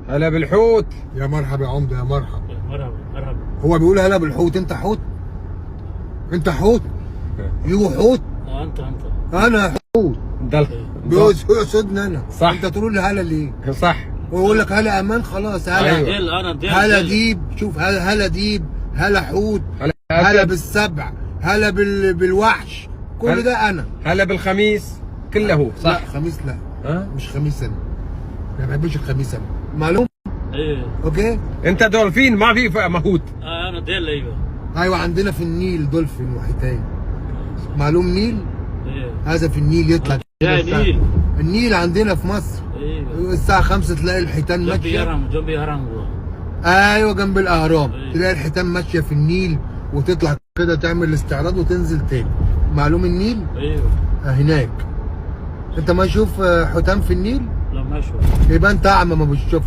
هلا بالحوت. يا مرحبا يا عمده، يا مرحبا. مرحبا مرحبا. هو بيقول هلا بالحوت، انت حوت؟ انت حوت؟ يو حوت؟ انت انا حوت. ده بيقصدني انا. صح. انت تقول لي هلا ليه؟ صح. ويقول لك هلا امان، خلاص هلا. أيوة. انا ديل هلا ديب، شوف هلا ديب، هلا حوت، هلا بالسبع، هلا بالوحش، كل ده انا. هلا بالخميس كله صح. لا خميس لا. ها؟ مش خميس انا. ما بحبش الخميس انا. معلوم؟ ايه. اوكي؟ انت دولفين ما في مهوت. انا ديل. ايوه ايوه عندنا في النيل دولفين وحيتان. معلوم نيل؟ ايه. هذا في النيل يطلع يا كده نيل. النيل عندنا في مصر. ايوه الساعة 5 تلاقي الحيتان جنبي ماشية. هرم، جنبي هرم. ايوه جنب الاهرام. أيوة. تلاقي الحيتان ماشية في النيل وتطلع كده تعمل استعراض وتنزل تاني. معلوم النيل؟ ايوه. هناك. انت ما تشوف حيتان في النيل؟ لا ما اشوف. يبقى انت اعمى ما بتشوف.